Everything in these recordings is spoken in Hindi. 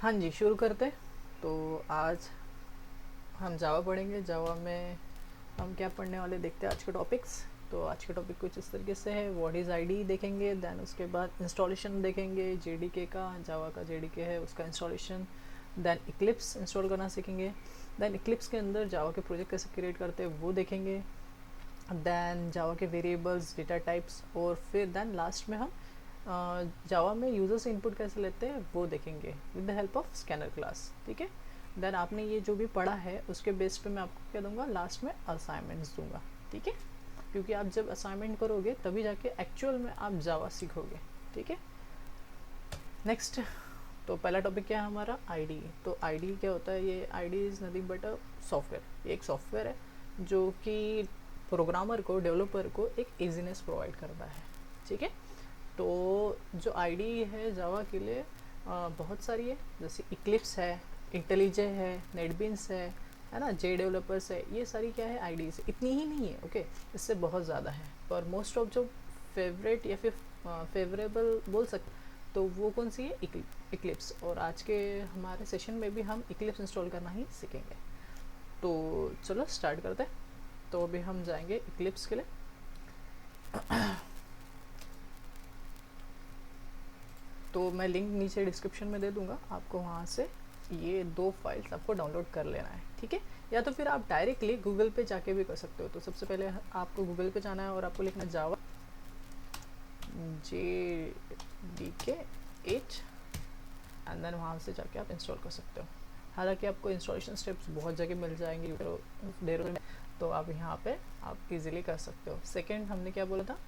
हाँ जी, शुरू करते। तो आज हम जावा पढ़ेंगे। जावा में हम क्या पढ़ने वाले देखते हैं आज के टॉपिक्स। तो आज के टॉपिक कुछ इस तरीके से है। व्हाट इज़ आईडी देखेंगे, देन उसके बाद इंस्टॉलेशन देखेंगे जेडीके का। जावा का जेडीके है उसका इंस्टॉलेशन। देन इक्लिप्स इंस्टॉल करना सीखेंगे। देन इक्लिप्स के अंदर जावा के प्रोजेक्ट कैसे क्रिएट करते हैं वो देखेंगे। देन जावा के वेरिएबल्स, डेटा टाइप्स, और फिर देन लास्ट में हम जावा में यूज़र से इनपुट कैसे लेते हैं वो देखेंगे with the help of scanner class. ठीक है। देन आपने ये जो भी पढ़ा है उसके बेस पे मैं आपको क्या दूंगा, लास्ट में असाइनमेंट्स दूंगा। ठीक है, क्योंकि आप जब असाइनमेंट करोगे तभी जाके एक्चुअल में आप जावा सीखोगे। ठीक है। नेक्स्ट, तो पहला टॉपिक क्या है हमारा, आईडी। तो आईडी क्या होता है, ये ID is nothing but a software. ये एक सॉफ्टवेयर है जो कि प्रोग्रामर को, डेवलपर को एक इजीनेस प्रोवाइड करता है। ठीक है। तो जो आईडी है जावा के लिए बहुत सारी है, जैसे इक्लिप्स है, इंटेलिजे है, नेटबीन्स है ना, जे डेवलपर्स है। ये सारी क्या है आईडीज, इतनी ही नहीं है। ओके, इससे बहुत ज़्यादा है, पर मोस्ट ऑफ जो फेवरेट या फिर फेवरेबल बोल सकते तो वो कौन सी है, इक्लिप्स। और आज के हमारे सेशन में भी हम इक्लिप्स इंस्टॉल करना ही सीखेंगे। तो चलो स्टार्ट करते हैं। तो अभी हम जाएंगे इक्लिप्स के लिए। तो मैं लिंक नीचे डिस्क्रिप्शन में दे दूंगा, आपको वहाँ से ये 2 फाइल्स आपको डाउनलोड कर लेना है। ठीक है, या तो फिर आप डायरेक्टली गूगल पे जाके भी कर सकते हो। तो सबसे पहले आपको गूगल पे जाना है और आपको लिखना जावा JDK 8 एंड देन वहाँ से जाके आप इंस्टॉल कर सकते हो। हालांकि आपको इंस्टॉलेशन स्टेप्स बहुत जगह मिल जाएंगे देर में, तो आप यहाँ पे आप इजीली कर सकते हो। सेकंड हमने क्या बोला था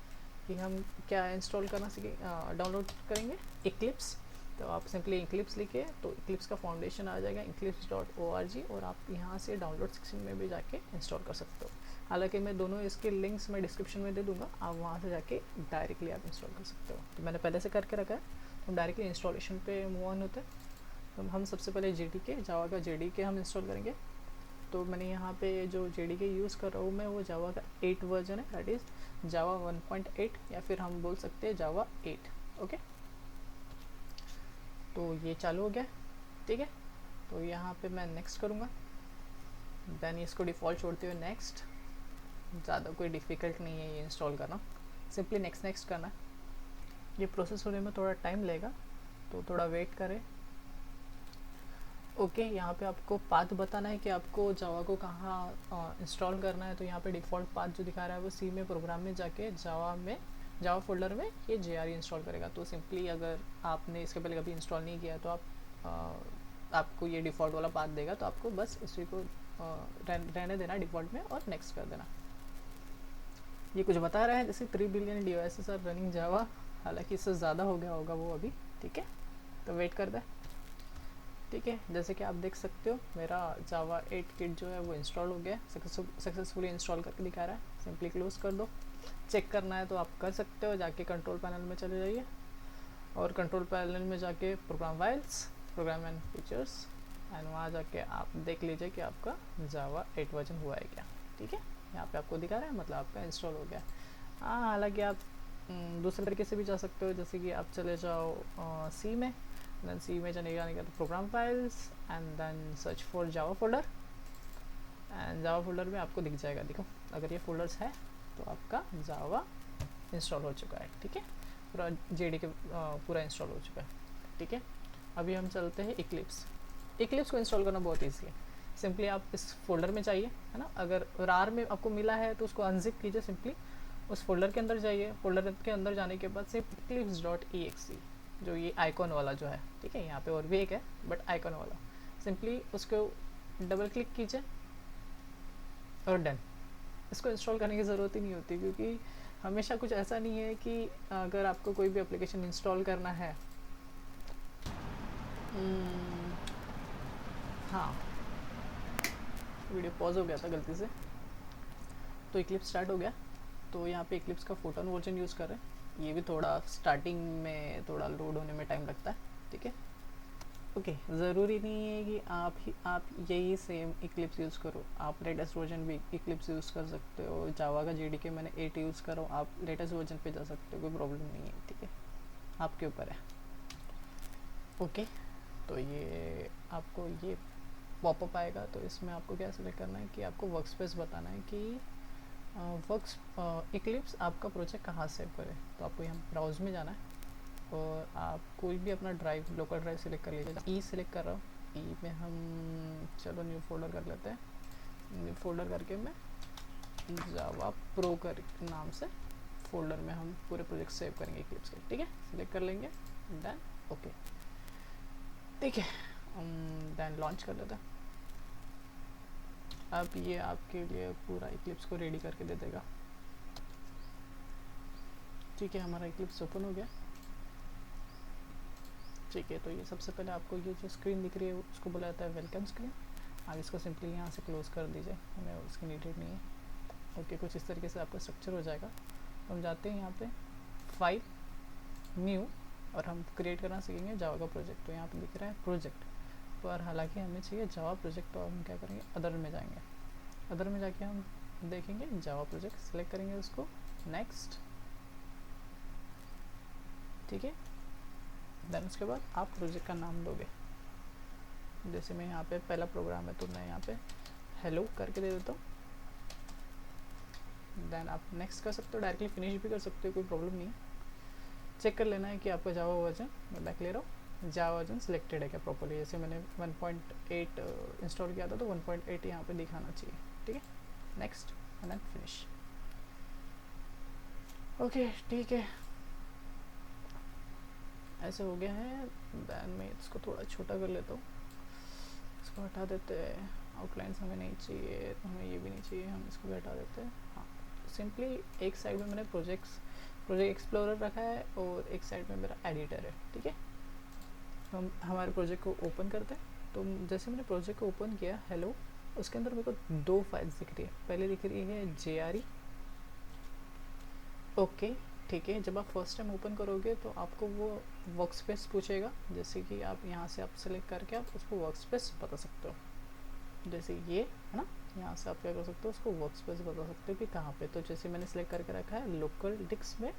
कि हम क्या इंस्टॉल करना सीखे, डाउनलोड करेंगे इक्लिप्स। तो आप सिंपली इक्लिप्स लिखे तो इक्लिप्स का फाउंडेशन आ जाएगा eclipse.org, और आप यहाँ से डाउनलोड सेक्शन में भी जाके इंस्टॉल कर सकते हो। हालांकि मैं दोनों इसके लिंक्स मैं डिस्क्रिप्शन में दे दूँगा, आप वहाँ से जाके डायरेक्टली आप इंस्टॉल कर सकते हो। तो मैंने पहले से करके रखा है, तो हम डायरेक्टली इंस्टॉलेशन पे मूव ऑन होते हैं। तो हम सबसे पहले JDK, जावा का JDK हम इंस्टॉल करेंगे। तो मैंने यहाँ पे जो JDK यूज़ कर रहा हूँ मैं, वो जावा का 8 वर्जन है, दैट इज़ जावा 1.8, या फिर हम बोल सकते हैं जावा 8। ओके, तो ये चालू हो गया। ठीक है, तो यहाँ पे मैं नेक्स्ट करूँगा, देन इसको डिफ़ॉल्ट छोड़ते हुए नेक्स्ट। ज़्यादा कोई डिफ़िकल्ट नहीं है ये इंस्टॉल करना, सिंपली नेक्स्ट नेक्स्ट करना है। ये प्रोसेस होने में थोड़ा टाइम लगेगा, तो थोड़ा वेट करें। ओके, यहाँ पे आपको पाथ बताना है कि आपको जावा को कहाँ इंस्टॉल करना है। तो यहाँ पे डिफ़ॉल्ट पाथ जो दिखा रहा है वो सी में प्रोग्राम में जाके जावा फोल्डर में ये JRE इंस्टॉल करेगा। तो सिंपली अगर आपने इसके पहले कभी इंस्टॉल नहीं किया तो आपको ये डिफ़ॉल्ट वाला पाथ देगा, तो आपको बस उसी को रहने देना डिफ़ॉल्ट में और नेक्स्ट कर देना। ये कुछ बता रहा है जैसे 3 बिलियन डिवाइसेस आर रनिंग जावा, हालांकि इससे ज़्यादा हो गया होगा वो अभी। ठीक है, तो वेट कर दे। ठीक है, जैसे कि आप देख सकते हो मेरा जावा 8 किट जो है वो इंस्टॉल हो गया, सक्सेसफुली इंस्टॉल करके दिखा रहा है। सिंपली क्लोज कर दो। चेक करना है तो आप कर सकते हो, जाके कंट्रोल पैनल में चले जाइए और कंट्रोल पैनल में जाके program files, program and features, and वहाँ जाके आप देख लीजिए कि आपका जावा 8 वर्जन हुआ है क्या। ठीक है, यहाँ पे आपको दिखा रहा है, मतलब आपका इंस्टॉल हो गया। हाँ, हालांकि आप दूसरे तरीके से भी जा सकते हो, जैसे कि आप चले जाओ सी में, देन सी में जाने का तो program files and then search for Java folder, and Java folder में आपको दिख जाएगा। देखो, अगर ये फोल्डर्स है तो आपका जावा इंस्टॉल हो चुका है। ठीक है, पूरा JDK पूरा इंस्टॉल हो चुका है। ठीक है, अभी हम चलते हैं इक्लिप्स। इक्लिप्स को इंस्टॉल करना बहुत ईजी है। सिंपली आप इस फोल्डर में जाइए, है ना। अगर रार में आपको मिला है तो उसको अनजिप कीजिए, सिंपली उस फोल्डर के अंदर जाइए। फोल्डर के अंदर जाने के बाद सिर्फ eclipse.exe, जो ये आइकॉन वाला जो है, ठीक है, यहाँ पे और भी एक है बट आइकॉन वाला, सिंपली उसको डबल क्लिक कीजिए और डन। इसको इंस्टॉल करने की ज़रूरत ही नहीं होती, क्योंकि हमेशा कुछ ऐसा नहीं है कि अगर आपको कोई भी एप्लीकेशन इंस्टॉल करना है, हाँ, वीडियो पॉज हो गया था गलती से। तो इक्लिप्स स्टार्ट हो गया। तो यहाँ पे इक्लिप्स का 14 वर्जन यूज़ कर रहे हैं। ये भी थोड़ा स्टार्टिंग में थोड़ा लोड होने में टाइम लगता है। ठीक है, ओके, ज़रूरी नहीं है कि आप यही सेम इक्लिप्स यूज़ करो। आप लेटेस्ट वर्जन भी इक्लिप्स यूज़ कर सकते हो। जावा का JDK मैंने 8 यूज़ कर रहा हूँ, आप लेटेस्ट वर्जन पे जा सकते हो, कोई प्रॉब्लम नहीं है। ठीक है, आपके ऊपर है। ओके, तो ये आपको ये पॉपअप आएगा। तो इसमें आपको क्या सिलेक्ट करना है कि आपको वर्क स्पेस बताना है कि इक्लिप्स आपका प्रोजेक्ट कहाँ सेव करे। तो आपको यहाँ ब्राउज में जाना है और आप कोई भी अपना ड्राइव, लोकल ड्राइव सिलेक्ट कर लीजिए। ई सिलेक्ट कर रहा हूँ, ई में हम चलो न्यू फोल्डर कर लेते हैं। न्यू फोल्डर करके मैं जावा प्रो कर नाम से फोल्डर में हम पूरे प्रोजेक्ट सेव करेंगे इक्लिप्स के। ठीक है, सिलेक्ट कर लेंगे, डन, ओके, ठीक है, देन लॉन्च कर लेते हैं। अब ये आपके लिए पूरा इक्लिप्स को रेडी करके दे देगा। ठीक है, हमारा इक्लिप्स ओपन हो गया। ठीक है, तो ये सबसे पहले आपको ये जो स्क्रीन दिख रही है उसको बोला जाता है वेलकम स्क्रीन। आप इसको सिंपली यहाँ से क्लोज कर दीजिए, हमें उसकी नीडेड नहीं है। ओके, कुछ इस तरीके से आपका स्ट्रक्चर हो जाएगा। तो हम जाते हैं यहाँ पे फाइल, न्यू, और हम क्रिएट करना सीखेंगे जावा का प्रोजेक्ट। तो यहाँ पे दिख रहा है प्रोजेक्ट, पर हालांकि हमें चाहिए जावा प्रोजेक्ट। तो हम क्या करेंगे, अदर में जाएंगे। अदर में जाके हम देखेंगे जावा प्रोजेक्ट, सेलेक्ट करेंगे उसको, नेक्स्ट। ठीक है, देन उसके बाद आप प्रोजेक्ट का नाम दोगे। जैसे मैं यहाँ पे पहला प्रोग्राम है तो मैं यहाँ पे हेलो करके दे देता हूँ। देन आप नेक्स्ट कर सकते हो, डायरेक्टली फिनिश भी कर सकते हो, कोई प्रॉब्लम नहीं है। चेक कर लेना है कि आपका जावा वर्जन, मैं बैक ले रहा हूँ, जावा वर्जन सिलेक्टेड है क्या प्रॉपर्ली। जैसे मैंने 1.8 इंस्टॉल किया था तो 1.8 यहाँ पे दिखाना चाहिए। ठीक है, next and then finish. Okay, ठीक है, ऐसे हो गया है। देन मैं इसको थोड़ा छोटा कर लेता हूँ, इसको हटा देते हैं। आउटलाइंस हमें नहीं चाहिए, तो हमें ये भी नहीं चाहिए, हम इसको भी हटा देते हैं। हाँ, सिंपली एक साइड में मैंने प्रोजेक्ट एक्सप्लोरर रखा है और एक साइड में मेरा एडिटर है। ठीक है, तो हम हमारे प्रोजेक्ट को ओपन करते हैं। तो जैसे मैंने प्रोजेक्ट को ओपन किया हेलो, उसके अंदर मेरे को दो फाइल्स दिख रही है। पहले दिख रही है JRE, ओके, ठीक है। जब आप फर्स्ट टाइम ओपन करोगे तो आपको वो वर्क स्पेस पूछेगा, जैसे कि आप यहाँ से आप सेलेक्ट करके आप उसको वर्क स्पेस बता सकते हो। जैसे ये है ना, यहाँ से आप क्या कर सकते हो, उसको वर्क स्पेस बता सकते हो कि कहाँ पे। तो जैसे मैंने सेलेक्ट करके रखा है लोकल डिस्क में,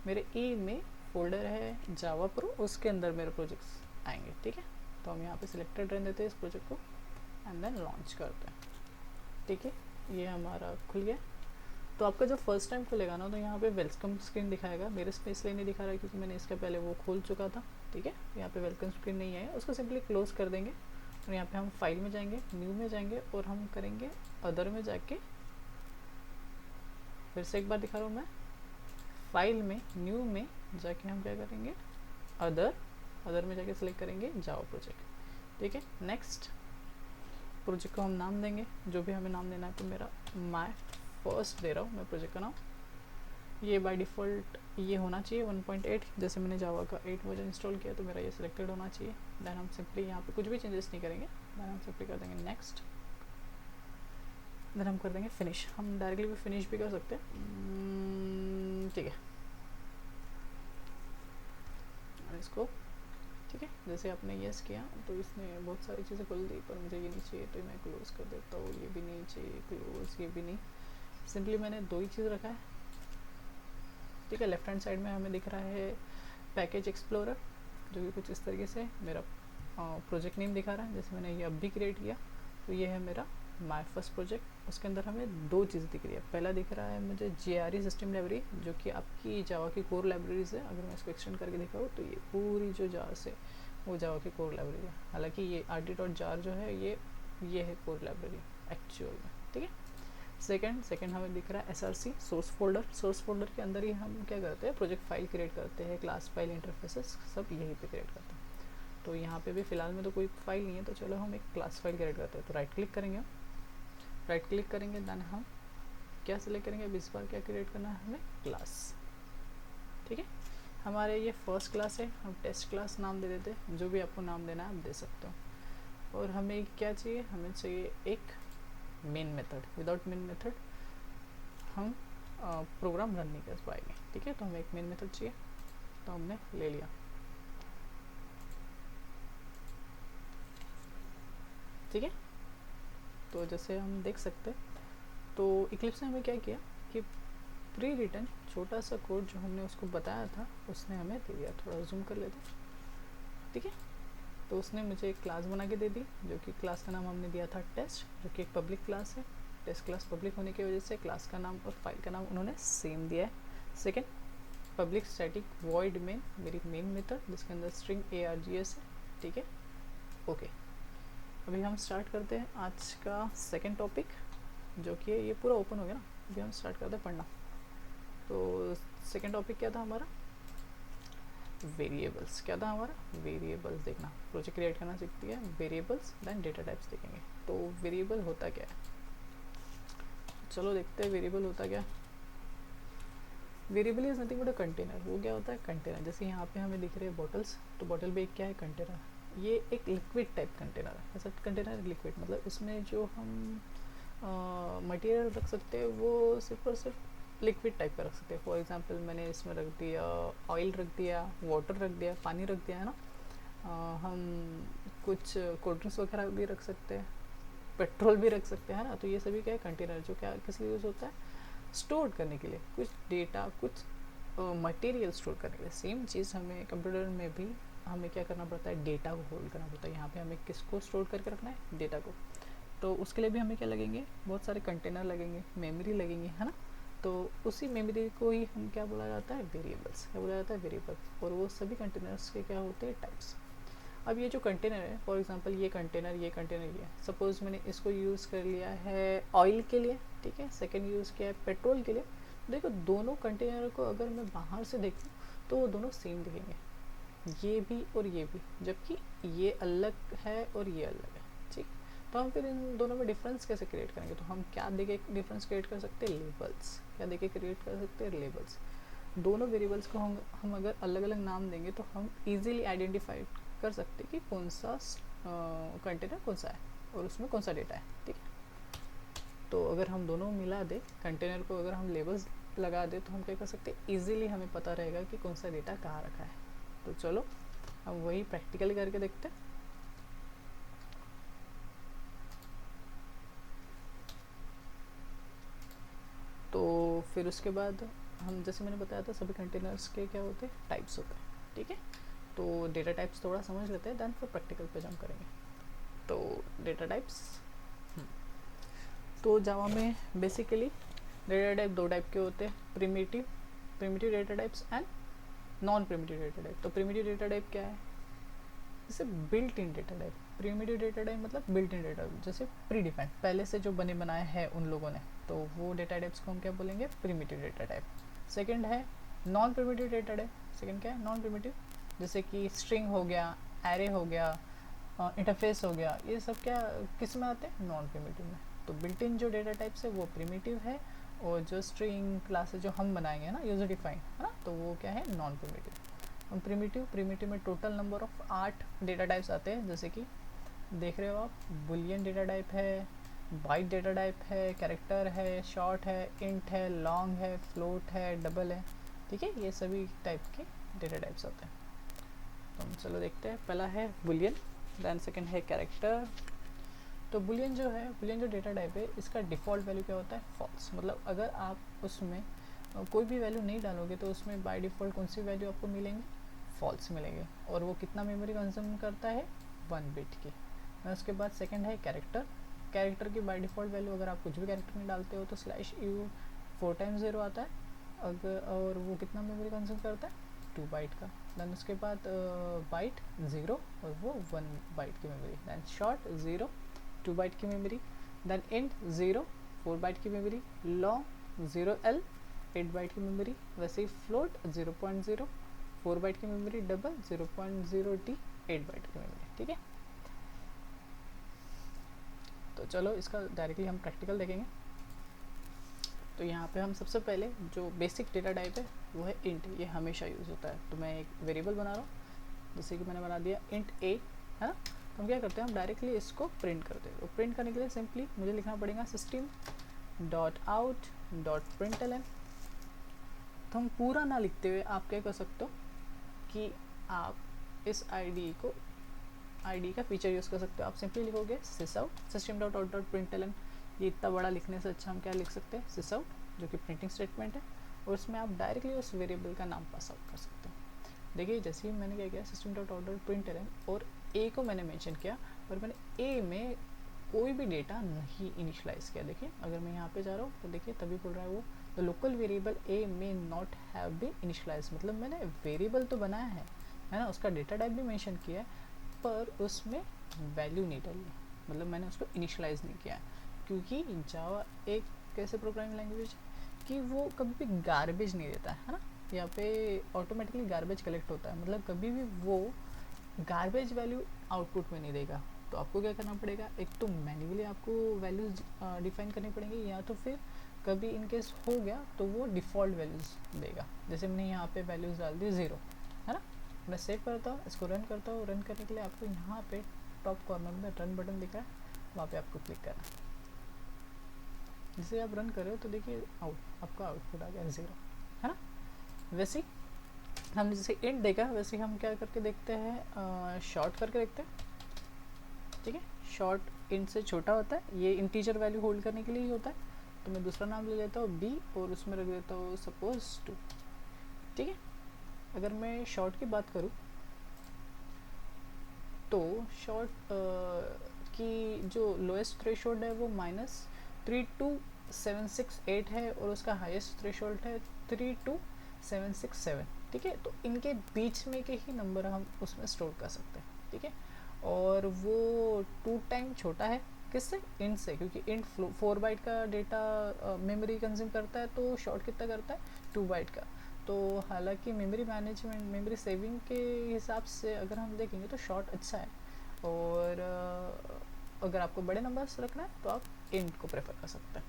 मेरे ई में फोल्डर है जावा प्रो, उसके अंदर मेरे प्रोजेक्ट्स आएंगे। ठीक है, तो हम यहाँ पे सिलेक्टेड रहने देते हैं इस प्रोजेक्ट को एंड देन लॉन्च करते हैं। ठीक है, ये हमारा खुल गया। तो आपका जब फर्स्ट टाइम खुलेगा ना, तो यहाँ पे वेलकम स्क्रीन दिखाएगा। मेरे इसमें इसलिए नहीं दिखा रहा है क्योंकि मैंने इसके पहले वो खोल चुका था। ठीक है, यहाँ पे वेलकम स्क्रीन नहीं है, उसको सिंपली क्लोज कर देंगे और यहाँ पे हम फाइल में जाएंगे, न्यू में जाएंगे और हम करेंगे अदर में जाके, फिर से एक बार दिखा रहा हूँ मैं, फाइल में न्यू में जाके हम क्या करेंगे, अदर में जाके सिलेक्ट करेंगे जावा प्रोजेक्ट। ठीक है, नेक्स्ट। प्रोजेक्ट को हम नाम देंगे, जो भी हमें नाम देना है। तो मेरा माय फर्स्ट दे रहा हूँ मैं प्रोजेक्ट का नाम। ये बाय डिफ़ॉल्ट ये होना चाहिए 1.8, जैसे मैंने जावा का 8 वर्जन इंस्टॉल किया तो मेरा ये सिलेक्टेड होना चाहिए। देन हम सिंपली यहाँ पे कुछ भी चेंजेस नहीं करेंगे, देन हम सिंपली कर देंगे नेक्स्ट, देन हम कर देंगे फिनिश। हम डायरेक्टली भी फिनिश भी कर सकते हैं। ठीक है, इसको, ठीक है, जैसे आपने यस किया तो इसने बहुत सारी चीज़ें खोल दी, पर मुझे ये नहीं चाहिए तो मैं क्लोज़ कर देता हूँ। ये भी नहीं चाहिए क्लोज़, ये भी नहीं, सिंपली मैंने दो ही चीज़ रखा है। ठीक है, लेफ्ट हैंड साइड में हमें दिख रहा है पैकेज एक्सप्लोरर, जो कि कुछ इस तरीके से मेरा प्रोजेक्ट नेम दिखा रहा है। जैसे मैंने ये अब भी क्रिएट किया तो ये है मेरा माय फर्स्ट प्रोजेक्ट। उसके अंदर हमें दो चीज़ दिख रही है। पहला दिख रहा है मुझे JRE सिस्टम लाइब्रेरी, जो कि आपकी जावा की कोर लाइब्रेरीज है। अगर मैं इसको एक्सटेंड करके दिखाऊँ तो ये पूरी जो जार्स है वो जावा की कोर लाइब्रेरी है। हालांकि ये RT.jar जो है ये है कोर लाइब्रेरी एक्चुअल में। ठीक है, सेकंड हमें दिख रहा है SRC सोर्स फोल्डर के अंदर ही हम क्या करते हैं, प्रोजेक्ट फाइल क्रिएट करते हैं, क्लास फाइल, इंटरफेसेस सब यहीं पे क्रिएट करते हैं। तो यहाँ पे भी फ़िलहाल में तो कोई फाइल नहीं है, तो चलो हम एक क्लास फाइल क्रिएट करते हैं। तो राइट क्लिक करेंगे, देन हम क्या सिलेक्ट करेंगे, अब इस बार क्या क्रिएट करना है हमें, क्लास। ठीक है, हमारे ये फर्स्ट क्लास है, हम टेस्ट क्लास नाम दे देते हैं। जो भी आपको नाम देना है आप दे सकते हो। और हमें क्या चाहिए, हमें चाहिए एक main method. Without main method हम प्रोग्राम रन नहीं कर पाएंगे। ठीक है, तो हमें एक मेन मेथड चाहिए, तो हमने ले लिया। ठीक है, तो जैसे हम देख सकते हैं, तो इक्लिप्स ने हमें क्या किया कि प्री रिटन छोटा सा कोड जो हमने उसको बताया था उसने हमें दे दिया। थोड़ा जूम कर लेते हैं। ठीक है, तो उसने मुझे एक क्लास बना के दे दी, जो कि क्लास का नाम हमने दिया था टेस्ट, जो कि एक पब्लिक क्लास है। टेस्ट क्लास पब्लिक होने की वजह से क्लास का नाम और फाइल का नाम उन्होंने सेम दिया है। Second, public static void main, मेरी मेन मेथड जिसके अंदर स्ट्रिंग args है, ठीक है। ओके, अभी हम स्टार्ट करते हैं आज का सेकेंड टॉपिक, जो कि ये पूरा ओपन हो गया ना। अभी हम स्टार्ट करते हैं पढ़ना। तो सेकेंड टॉपिक क्या था हमारा? वेरिएबल्स। क्या था हमारा? वेरिएबल्स। देखना, प्रोजेक्ट क्रिएट करना सीखती है, वेरिएबल्स देन डेटा टाइप्स देखेंगे। तो वेरिएबल होता क्या है, चलो देखते हैं वेरिएबल होता क्या है। Variable is nothing but a container. वो क्या होता है? कंटेनर। जैसे यहाँ पे हमें दिख रहे हैं बॉटल्स, तो बॉटल भी एक क्या है? कंटेनर। ये एक लिक्विड टाइप कंटेनर है। ऐसा कंटेनर लिक्विड मतलब इसमें जो हम मटेरियल रख सकते हैं वो सिर्फ और सिर्फ लिक्विड टाइप का रख सकते हैं। फॉर एग्जांपल मैंने इसमें रख दिया ऑयल, रख दिया वाटर, रख दिया पानी, रख दिया है ना। हम कुछ कोल्ड ड्रिंक्स वगैरह भी रख सकते हैं, पेट्रोल भी रख सकते हैं ना। तो ये सभी क्या है? कंटेनर। जो क्या किस लिए यूज़ होता है? स्टोर करने के लिए, कुछ डेटा, कुछ मटेरियल स्टोर करने के लिए। सेम चीज़ हमें कंप्यूटर में भी हमें क्या करना पड़ता है? डेटा को होल्ड करना पड़ता है। यहाँ पे हमें किसको स्टोर करके रखना है? डेटा को। तो उसके लिए भी हमें क्या लगेंगे? बहुत सारे कंटेनर लगेंगे, मेमोरी लगेंगे, है ना। तो उसी मेमोरी को ही हम क्या बोला जाता है? वेरिएबल्स। क्या बोला जाता है? वेरिएबल। और वो सभी कंटेनर्स के क्या होते हैं? टाइप्स। अब ये जो कंटेनर है, फॉर एग्जांपल ये कंटेनर, ये सपोज़ मैंने इसको यूज़ कर लिया है ऑयल के लिए, ठीक है। सेकंड यूज़ किया है पेट्रोल के लिए। देखो, दोनों कंटेनर को अगर मैं बाहर से देखूँ तो वो दोनों सेम दिखेंगे, ये भी और ये भी, जबकि ये अलग है और ये अलग है, ठीक। तो हम फिर इन दोनों में डिफरेंस कैसे क्रिएट करेंगे? तो हम क्या देके डिफरेंस क्रिएट कर सकते हैं? लेबल्स। क्या देके क्रिएट कर सकते हैं? लेबल्स। दोनों वेरिएबल्स को हम अगर अलग अलग नाम देंगे तो हम इजीली आइडेंटिफाई कर सकते हैं कि कौन सा कंटेनर कौन सा है और उसमें कौन सा डेटा है, ठीक है। तो अगर हम दोनों मिला दे, कंटेनर को अगर हम लेबल्स लगा दे, तो हम क्या कर सकते हैं? इजीली हमें पता रहेगा कि कौन सा डेटा कहाँ रखा है। तो चलो हम वही प्रैक्टिकली करके देखते हैं। तो फिर उसके बाद हम, जैसे मैंने बताया था, सभी कंटेनर्स के क्या होते हैं? टाइप्स होते हैं, ठीक है। तो डेटा टाइप्स थोड़ा समझ लेते हैं, देन फिर प्रैक्टिकल पे जम करेंगे। तो डेटा टाइप्स, तो जावा में बेसिकली डेटा टाइप दो टाइप के होते हैं, primitive data types and non primitive data type. तो प्रिमिटिव डेटा टाइप क्या है? जैसे built in data type. Primitive data type मतलब बिल्ट इन डेटा, जैसे प्री डिफाइंड, पहले से जो बने बनाए हैं उन लोगों ने, तो वो डेटा टाइप्स को हम क्या बोलेंगे? Primitive data type. सेकंड है non primitive data type. Second क्या है? नॉन प्रिमिटिव, जैसे कि स्ट्रिंग हो गया, एरे हो गया, इंटरफेस हो गया, ये सब क्या किस में आते हैं? नॉन प्रिमिटिव में। तो बिल्ट इन जो डेटा टाइप्स है वो प्रिमिटिव है, और जो स्ट्रिंग क्लासेस जो हम बनाएंगे ना, यूजर डिफाइंड, है ना, तो वो क्या है? Non primitive. प्रिमिटिव में total number of 8 data types आते हैं, जैसे कि देख रहे हो आप, बुलियन डेटा टाइप है, बाइट डेटा टाइप है, कैरेक्टर है, शॉर्ट है, इंट है, लॉन्ग है, फ्लोट है, डबल है, ठीक है। ये सभी टाइप के डेटा टाइप्स होते हैं। तो हम चलो देखते हैं। पहला है बुलियन, दैन सेकेंड है कैरेक्टर। तो बुलियन जो डेटा टाइप है, इसका डिफ़ॉल्ट वैल्यू क्या होता है? फॉल्स। मतलब अगर आप उसमें कोई भी वैल्यू नहीं डालोगे तो उसमें बाय डिफ़ॉल्ट कौन सी वैल्यू आपको मिलेंगी? फॉल्स मिलेंगे। और वो कितना मेमोरी कंज्यूम करता है? 1 बिट की। और उसके बाद सेकंड है कैरेक्टर की बाय डिफ़ॉल्ट वैल्यू, अगर आप कुछ भी कैरेक्टर नहीं डालते हो तो /u 4 टाइम्स 0 आता है, अगर, और वो कितना मेमोरी कंज्यूम करता है? 2 बाइट का। दैन उसके बाद बाइट 0 और वो 1 बाइट की मेमोरी। दैन शॉर्ट 0 2 बाइट की मेमोरी। दैन इंट 0 4 बाइट की मेमोरी। लॉन्ग 0l 8 बाइट की मेमोरी। वैसे ही फ्लोट 0.0 4 बाइट की मेमोरी। डबल 0.0t 8 बाइट की मेमोरी, ठीक है। तो चलो इसका डायरेक्टली हम प्रैक्टिकल देखेंगे। तो यहाँ पे हम सबसे पहले जो बेसिक डेटा टाइप है वो है इंट। ये हमेशा यूज़ होता है। तो मैं एक वेरिएबल बना रहा हूँ, जैसे कि मैंने बना दिया इंट a, है ना। तो हम क्या करते हैं? हम डायरेक्टली इसको प्रिंट करते हैं। तो प्रिंट करने के लिए सिंपली मुझे लिखना पड़ेगा system.out.println। तो हम पूरा ना लिखते हुए आप क्या कर सकते हो कि आप इस आईडी का फीचर यूज़ कर सकते हो। आप सिंपली लिखोगे sysout system.out.println। ये इतना बड़ा लिखने से अच्छा हम क्या लिख सकते हैं? sysout, जो कि प्रिंटिंग स्टेटमेंट है, और उसमें आप डायरेक्टली उस वेरिएबल का नाम पास आउट कर सकते हो। देखिए, जैसे ही मैंने क्या किया, system.out.println, और ए को मैंने मेंशन किया, पर मैंने ए में कोई भी डेटा नहीं इनिशलाइज किया। देखिए अगर मैं यहाँ पे जा रहा हूँ तो देखिए तभी बोल रहा है वो the local variable a may not have been initialise, मतलब मैंने वेरिएबल तो बनाया है ना, उसका डेटा टाइप भी मेंशन किया है, पर उसमें वैल्यू नहीं डाली है, मतलब मैंने उसको इनिशलाइज नहीं किया है। क्योंकि जावा एक कैसे प्रोग्रामिंग लैंग्वेज कि वो कभी भी गार्बेज नहीं देता है ना, यहाँ पे ऑटोमेटिकली गार्बेज कलेक्ट होता है, मतलब कभी भी वो गार्बेज वैल्यू आउटपुट में नहीं देगा। तो आपको क्या करना पड़ेगा, एक तो मैन्युअली आपको वैल्यूज डिफाइन करनी पड़ेंगी, या तो फिर कभी इनकेस हो गया तो वो डिफ़ॉल्ट वैल्यूज़ देगा। जैसे मैंने यहाँ पे वैल्यूज़ डाल दी 0, है ना। मैं सेव करता हूँ, इसको रन करता हूँ। रन करने के लिए आपको यहाँ पे टॉप कॉर्नर में रन बटन दिख रहा है, वहाँ पे आपको क्लिक करना है। जैसे आप रन कर रहे हो तो देखिए आपका आउटपुट आ गया 0, है ना। वैसे हम जैसे इंट देखा, वैसे हम क्या करके देखते हैं, शॉर्ट करके देखते हैं। ठीक है, शॉर्ट इंट से छोटा होता है, ये इंटीजर वैल्यू होल्ड करने के लिए ही होता है। तो मैं दूसरा नाम ले लेता हूँ बी और उसमें रख देता हूँ सपोज 2। ठीक है, अगर मैं शॉर्ट की बात करूँ तो शॉर्ट की जो लोएस्ट थ्रेशोल्ड है वो -32768 है और उसका हाईएस्ट थ्रेशोल्ड है 32767। ठीक है, तो इनके बीच में के ही नंबर हम उसमें स्टोर कर सकते हैं। ठीक है, और वो 2 टाइम छोटा है किससे, इंट से, क्योंकि इंट 4 बाइट का डेटा मेमोरी कंज्यूम करता है, तो शॉर्ट कितना करता है 2 बाइट का। तो हालांकि मेमोरी मैनेजमेंट, मेमोरी सेविंग के हिसाब से अगर हम देखेंगे तो शॉर्ट अच्छा है, और अगर आपको बड़े नंबर्स रखना है तो आप इंट को प्रेफर कर सकते हैं।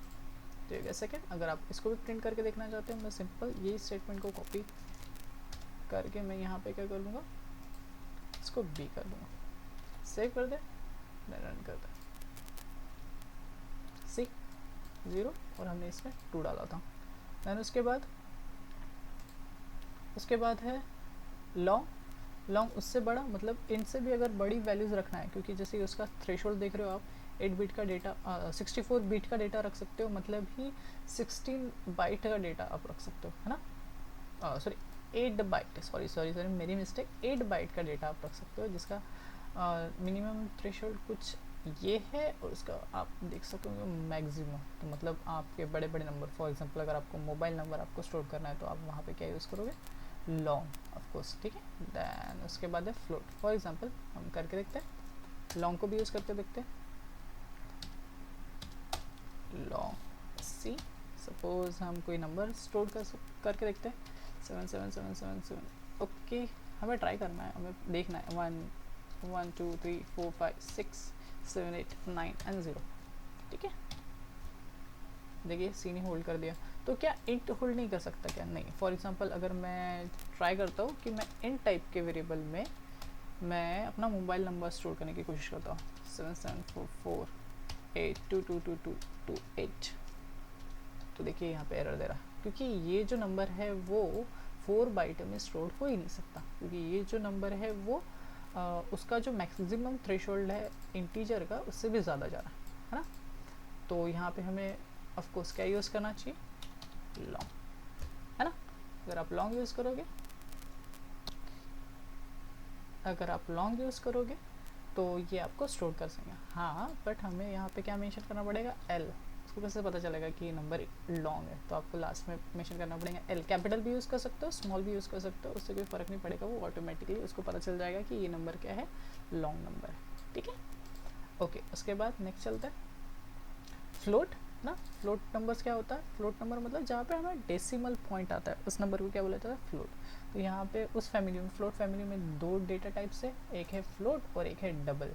तो एक सेकेंड, अगर आप इसको भी प्रिंट करके देखना चाहते हैं, मैं सिंपल यही स्टेटमेंट को कॉपी करके मैं यहाँ पे क्या कर लूँगा, इसको बी कर दूँगा, सेव कर दे, रन कर दे, सी 0 और हमने इसमें 2 डाला था। दैन उसके बाद है लॉन्ग उससे बड़ा, मतलब इंट से भी अगर बड़ी वैल्यूज़ रखना है, क्योंकि जैसे उसका थ्रेशोल्ड देख रहे हो आप 8 बिट का डेटा, 64 बिट का डेटा रख सकते हो, मतलब ही 16 बाइट का डेटा आप रख सकते हो, है ना। सॉरी 8 बाइट, सॉरी मेरी मिस्टेक, 8 बाइट का डेटा आप रख सकते हो, जिसका मिनिमम थ्रेशोल्ड कुछ ये है, और उसका आप देख सकते हो मैक्सिमम। तो मतलब आपके बड़े बड़े नंबर, फॉर एग्जांपल अगर आपको मोबाइल नंबर आपको स्टोर करना है तो आप वहाँ पे क्या यूज़ करोगे, लॉन्ग ऑफ कोर्स। ठीक है, दैन उसके बाद है फ्लोट। फॉर एग्जांपल हम करके देखते हैं, लॉन्ग को भी यूज़ करके देखते हैं। लॉन्ग सी, सपोज हम कोई नंबर स्टोर करके देखते हैं 7777। ओके, हमें ट्राई करना है, हमें देखना है 1 2 3 4 5 6 7 8 9 एंड 0। ठीक है, देखिए सी ने होल्ड कर दिया, तो क्या इंट होल्ड नहीं कर सकता क्या, नहीं। फॉर एग्जांपल अगर मैं ट्राई करता हूँ कि मैं इंट टाइप के वेरिएबल में मैं अपना मोबाइल नंबर स्टोर करने की कोशिश करता हूँ 774482222228, तो देखिए यहाँ पे एरर दे रहा, क्योंकि ये जो नंबर है वो 4 बाइट में स्टोर हो ही नहीं सकता, क्योंकि ये जो नंबर है वो उसका जो मैक्सिमम थ्रेशोल्ड है इंटीजर का, उससे भी ज़्यादा जा रहा है ना। तो यहाँ पे हमें ऑफ कोर्स क्या यूज़ करना चाहिए, लॉन्ग, है ना। अगर आप लॉन्ग यूज़ करोगे तो ये आपको स्टोर कर सकेंगे। हाँ, बट हमें यहाँ पे क्या मेंशन करना पड़ेगा, एल। उसको कैसे पता चलेगा कि ये नंबर लॉन्ग है, तो आपको लास्ट में मेंशन करना पड़ेगा एल। कैपिटल भी यूज़ कर सकते हो, स्मॉल भी यूज़ कर सकते हो, उससे कोई फ़र्क नहीं पड़ेगा, वो ऑटोमेटिकली उसको पता चल जाएगा कि ये नंबर क्या है, लॉन्ग नंबर है। ठीक है, ओके। उसके बाद नेक्स्ट चलते हैं फ्लोट ना। फ्लोट नंबर्स क्या होता है, फ्लोट नंबर मतलब जहाँ पे हमें डेसिमल पॉइंट आता है, उस नंबर को क्या बोला जाता है, फ्लोट। तो यहाँ पे उस फैमिली में, फ्लोट फैमिली में 2 डेटा टाइप्स है, एक है फ्लोट और एक है डबल।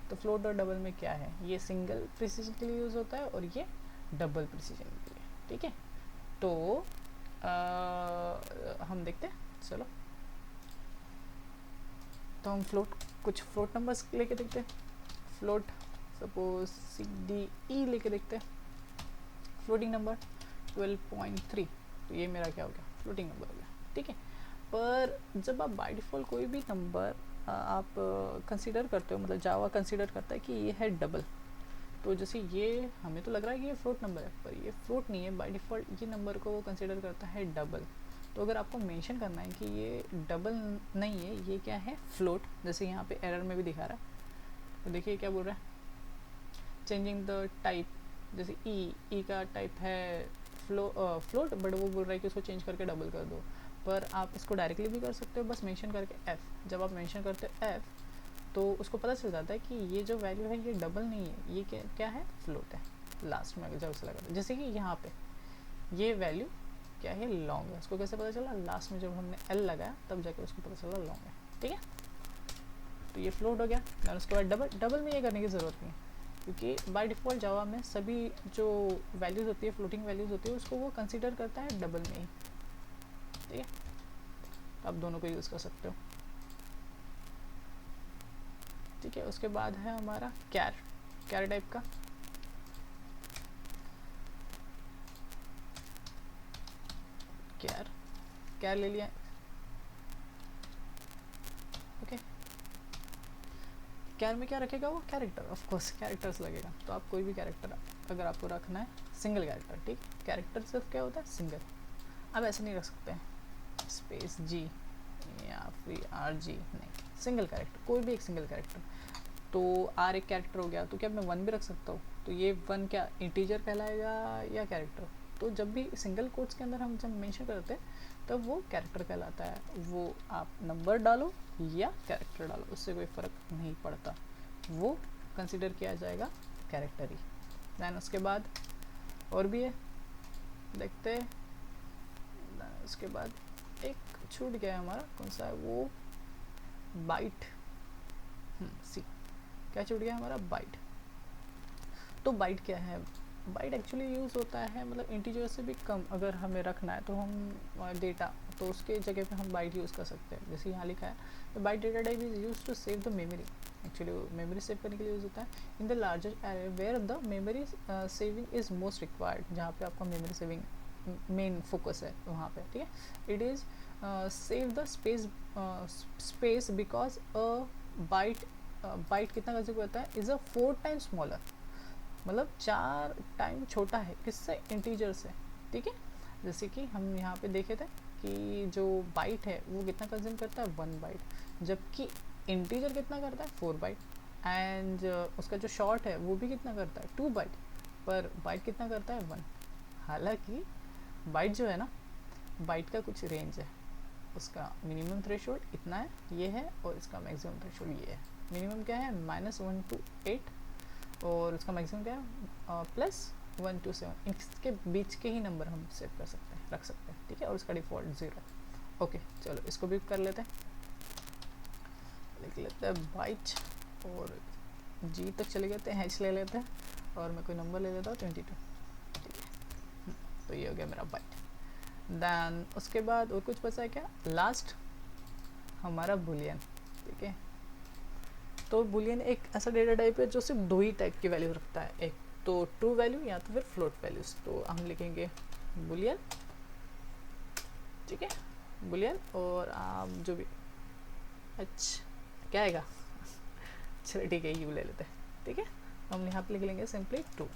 तो फ्लोट और डबल में क्या है, ये सिंगल प्रिसीजन के लिए यूज़ होता है और ये डबल प्रिसीजन के लिए। ठीक है, तो हम देखते हैं, चलो। तो हम कुछ फ्लोट नंबर्स लेके देखते हैं। फ्लोट सपोज CDE लेके देखते हैं। फ्लोटिंग नंबर 12.3, तो ये मेरा क्या हो गया, फ्लोटिंग नंबर हो गया। ठीक है, पर जब आप बाय डिफ़ॉल्ट कोई भी नंबर आप कंसीडर करते हो, मतलब जावा कंसीडर करता है कि ये है डबल, तो जैसे ये हमें तो लग रहा है कि ये फ्लोट नंबर है, पर ये फ्लोट नहीं है, बाय डिफ़ॉल्ट ये नंबर को वो कंसीडर करता है डबल। तो अगर आपको मेंशन करना है कि ये डबल नहीं है, ये क्या है, फ्लोट, जैसे यहाँ पे एरर में भी दिखा रहा है, तो देखिए क्या बोल रहा है, चेंजिंग द टाइप, जैसे ई का टाइप है फ्लोट, बट वो बोल रहा है कि उसको चेंज करके डबल कर दो। पर आप इसको डायरेक्टली भी कर सकते हो, बस मेंशन करके एफ़, जब आप मेंशन करते हो एफ़ तो उसको पता चल जाता है कि ये जो वैल्यू है ये डबल नहीं है, ये क्या है, फ्लोट है। लास्ट में जब से लगा, जैसे कि यहाँ पे ये वैल्यू क्या है, लॉन्ग है, उसको कैसे पता चला, लास्ट में जब हमने एल लगाया तब जाके उसको पता चला लॉन्ग है, ठीक है। तो ये फ्लोट हो गया। और उसके बाद डबल में ये करने की ज़रूरत नहीं है, क्योंकि बाय डिफ़ॉल्ट जावा में सभी जो वैल्यूज़ होती है, फ्लोटिंग वैल्यूज़ होती है, उसको वो कंसिडर करता है डबल में ही, ठीक है। आप दोनों को यूज़ कर सकते हो, ठीक है। उसके बाद है हमारा कैर टाइप का, कैर ले लिया, ओके। कैर में क्या रखेगा वो, कैरेक्टर, ऑफ कोर्स कैरेक्टर्स लगेगा। तो आप कोई भी कैरेक्टर अगर आपको रखना है, सिंगल कैरेक्टर, ठीक, कैरेक्टर सिर्फ क्या होता है, सिंगल। अब ऐसे नहीं रख सकते हैं स्पेस जी या फिर आर जी, नहीं, सिंगल कैरेक्टर, कोई भी एक सिंगल कैरेक्टर। तो आर एक कैरेक्टर हो गया, तो क्या मैं वन भी रख सकता हूँ, तो ये वन क्या इंटीजर कहलाएगा या कैरेक्टर। तो जब भी सिंगल कोट्स के अंदर हम जब मेंशन करते हैं तब वो कैरेक्टर कहलाता है, वो आप नंबर डालो या कैरेक्टर डालो, उससे कोई फ़र्क नहीं पड़ता, वो कंसिडर किया जाएगा कैरेक्टर ही। दैन उसके बाद और भी है, देखते हैं। उसके बाद एक छूट गया है हमारा, कौन सा है वो, बाइट, सी, क्या छूट गया हमारा, बाइट। तो बाइट क्या है, बाइट एक्चुअली यूज़ होता है मतलब इंटीजर से भी कम अगर हमें रखना है, तो हम डेटा, तो उसके जगह पे हम बाइट यूज़ कर सकते हैं। जैसे यहाँ लिखा है, तो byte data type is use to save the memory, actually memory save करने के लिए यूज़ होता है in the larger array where the memory saving is most required, जहाँ पे आपका मेमोरी सेविंग मेन फोकस है वहाँ पे, ठीक है। It is save the space because a byte कितना कंज्यूम करता है, इज़ अ 4 टाइम्स स्मॉलर, मतलब 4 टाइम छोटा है किससे, इंटीजर से, ठीक है। जैसे कि हम यहाँ पे देखे थे कि जो बाइट है वो कितना कंज्यूम करता है, 1 बाइट, जबकि इंटीजर कितना करता है, 4 बाइट, एंड उसका जो शॉर्ट है वो भी कितना करता है, 2 बाइट, पर बाइट कितना करता है, 1। हालांकि बाइट जो है ना, बाइट का कुछ रेंज है, उसका मिनिमम थ्रेशोल्ड इतना है, ये है, और इसका मैक्सिमम थ्रेशोल्ड ये है। मिनिमम क्या है, -1 to 8, और उसका मैक्सिमम क्या है, +1 to 7, इसके बीच के ही नंबर हम सेव कर सकते हैं, रख सकते हैं, ठीक है। और उसका डिफ़ॉल्ट 0। ओके, चलो इसको भी कर लेते हैं, लिख लेते हैं बाइट, और जी तक चले गए थे, हैच ले लेते हैं, और मैं कोई नंबर ले लेता हूँ 22, ठीक है। तो ये हो गया मेरा बाइट। दैन उसके बाद और कुछ बचा है क्या, लास्ट हमारा बुलियन, ठीक है। तो बुलियन एक ऐसा डेटा टाइप है जो सिर्फ 2 ही टाइप की वैल्यू रखता है, एक तो ट्रू वैल्यू या तो फिर फ्लोट वैल्यूज। तो हम लिखेंगे बुलियन, ठीक है, बुलियन, और आप जो भी, अच्छा क्या आएगा, चलो ठीक है, यू ले लेते हैं, ठीक है। हम यहाँ पे लिख लेंगे सिंपली ट्रू।